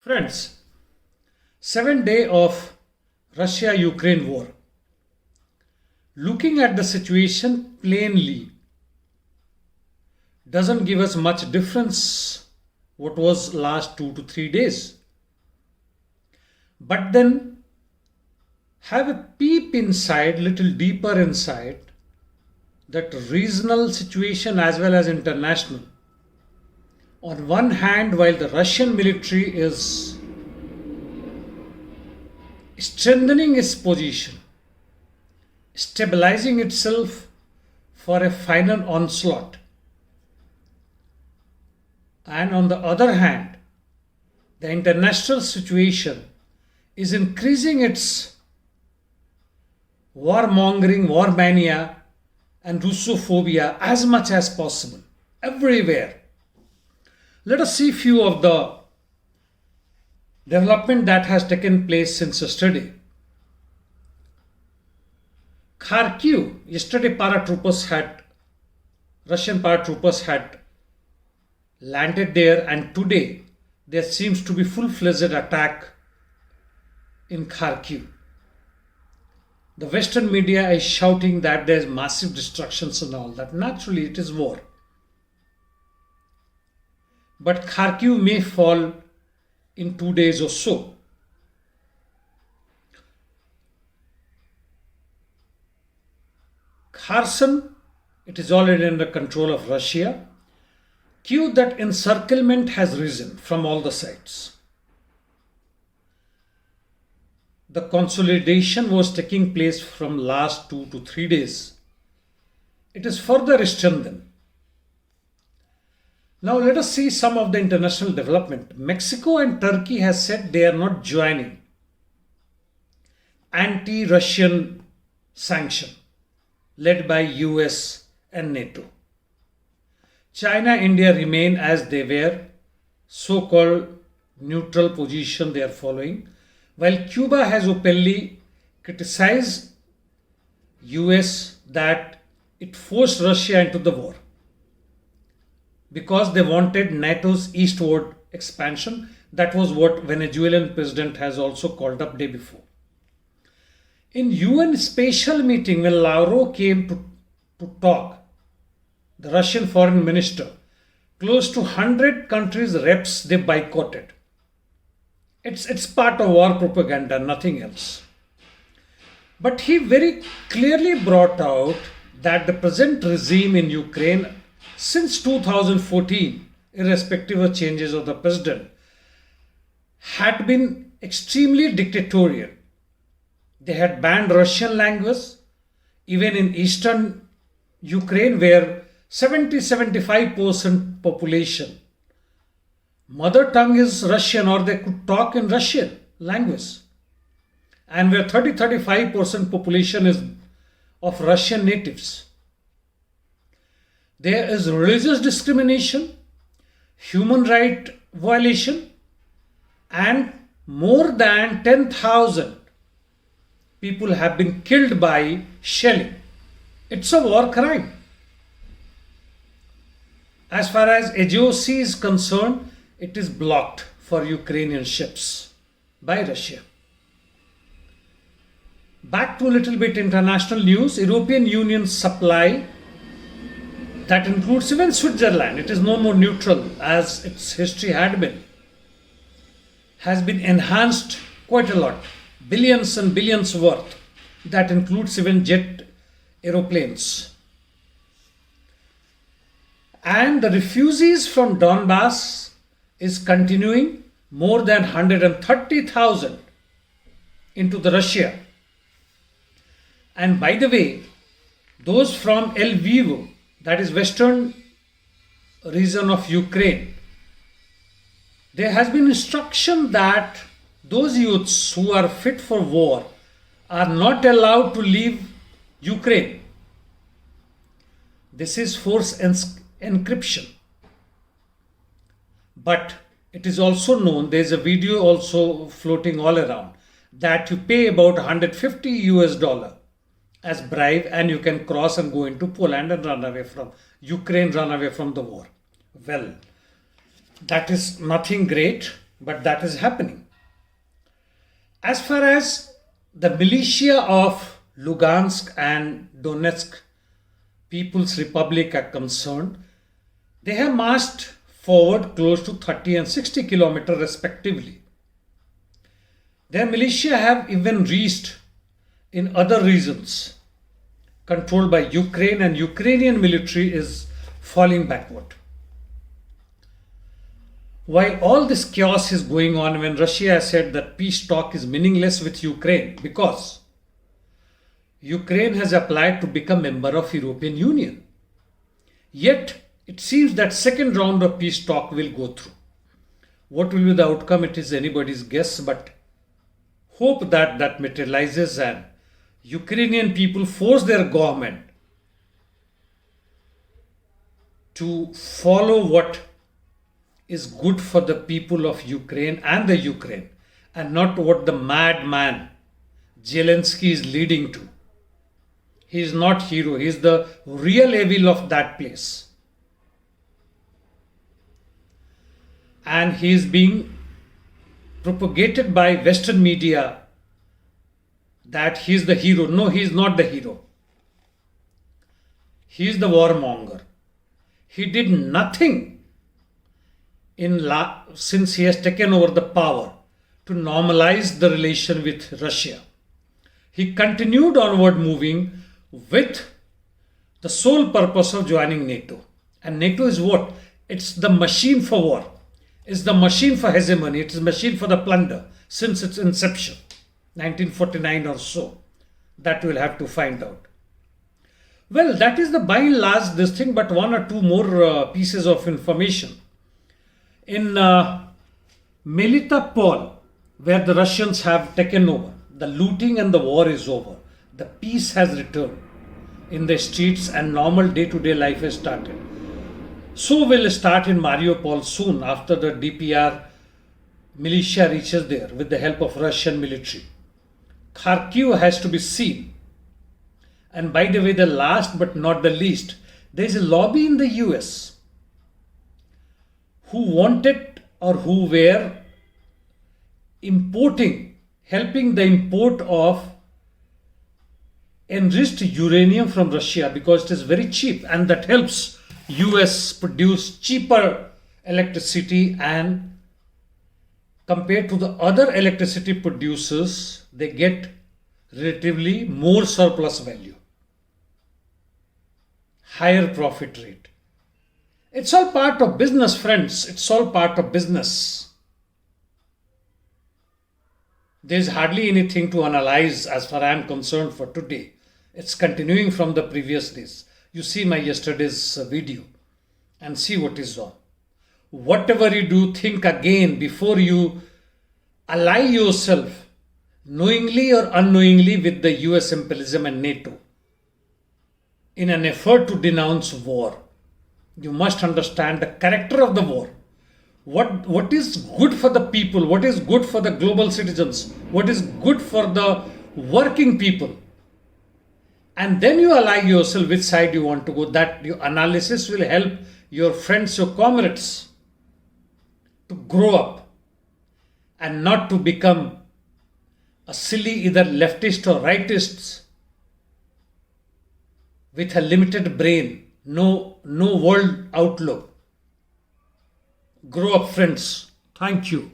Friends, 7 day of Russia-Ukraine war. Looking at the situation plainly doesn't give us much difference what was last 2 to 3 days. But then have a peep inside, little deeper inside that regional situation as well as international. On one hand, while the Russian military is strengthening its position, stabilizing itself for a final onslaught, and on the other hand, the international situation is increasing its warmongering, war mania, and Russophobia as much as possible everywhere. Let us see few of the development that has taken place since yesterday. Kharkiv, yesterday Russian paratroopers had landed there, and today there seems to be full-fledged attack in Kharkiv. The Western media is shouting that there is massive destructions and all that. Naturally, it is war. But Kharkiv may fall in 2 days or so. Kherson, it is already under control of Russia. Kiev, that encirclement has risen from all the sides. The consolidation was taking place from last 2 to 3 days. It is further strengthened. Now let us see some of the international development. Mexico and Turkey has said they are not joining anti-Russian sanction led by US and NATO. China, India remain as they were, so-called neutral position they are following, while Cuba has openly criticized US that it forced Russia into the war because they wanted NATO's eastward expansion. That was what Venezuelan president has also called up day before. In UN special meeting, when Lavrov came to talk, the Russian foreign minister, close to 100 countries' reps, they boycotted. It's part of war propaganda, nothing else. But he very clearly brought out that the present regime in Ukraine since 2014, irrespective of changes of the president, had been extremely dictatorial. They had banned Russian language, even in eastern Ukraine, where 70-75% population, mother tongue is Russian, or they could talk in Russian language, and where 30-35% population is of Russian natives. There is religious discrimination, human right violation, and more than 10,000 people have been killed by shelling. It's a war crime. As far as AGOC is concerned, it is blocked for Ukrainian ships by Russia. Back to a little bit international news. European Union supply, that includes even Switzerland, it is no more neutral as its history had been, has been enhanced quite a lot. Billions and billions worth. That includes even jet aeroplanes. And the refugees from Donbass is continuing, more than 130,000 into the Russia. And by the way, those from Lviv, that is western region of Ukraine, there has been instruction that those youths who are fit for war are not allowed to leave Ukraine. This is force encryption. But it is also known, there is a video also floating all around, that you pay about $150 as bribe and you can cross and go into Poland and run away from Ukraine, run away from the war. Well, that is nothing great. but that is happening. As far as the militia of Lugansk and Donetsk People's Republic are concerned, they have marched forward close to 30 and 60 kilometers respectively. Their militia have even reached in other regions controlled by Ukraine, and Ukrainian military is falling backward. While all this chaos is going on, when Russia has said that peace talk is meaningless with Ukraine because Ukraine has applied to become member of European Union. Yet it seems that second round of peace talk will go through. What will be the outcome? It is anybody's guess, but hope that that materializes and Ukrainian people force their government to follow what is good for the people of Ukraine and the Ukraine, and not what the madman Zelenskyy is leading to. He is not hero. He is the real evil of that place. And he is being propagated by Western media that he is the hero. No, he is not the hero. He is the warmonger. He did nothing since he has taken over the power to normalize the relation with Russia. He continued onward moving with the sole purpose of joining NATO. And NATO is what? It's the machine for war. It's the machine for hegemony. It's the machine for the plunder since its inception, 1949 or so. That we'll have to find out. Well, that is the by and large this thing, but one or two more pieces of information. In Melitopol, where the Russians have taken over, the looting and the war is over. The peace has returned in the streets and normal day-to-day life has started. So will start in Mariupol soon after the DPR militia reaches there with the help of Russian military. Kharkiv has to be seen. And by the way, the last but not the least, there is a lobby in the US who wanted or who were helping the import of enriched uranium from Russia because it is very cheap, and that helps US produce cheaper electricity, and compared to the other electricity producers, they get relatively more surplus value, higher profit rate. It's all part of business, friends. It's all part of business. There's hardly anything to analyze as far as I am concerned for today. It's continuing from the previous days. You see my yesterday's video and see what is on. Whatever you do, think again before you ally yourself knowingly or unknowingly with the US imperialism and NATO in an effort to denounce war. You must understand the character of the war. What is good for the people, what is good for the global citizens, what is good for the working people. And then you ally yourself which side you want to go. That your analysis will help your friends, your comrades to grow up and not to become a silly either leftist or rightist with a limited brain, no world outlook. Grow up, friends. Thank you.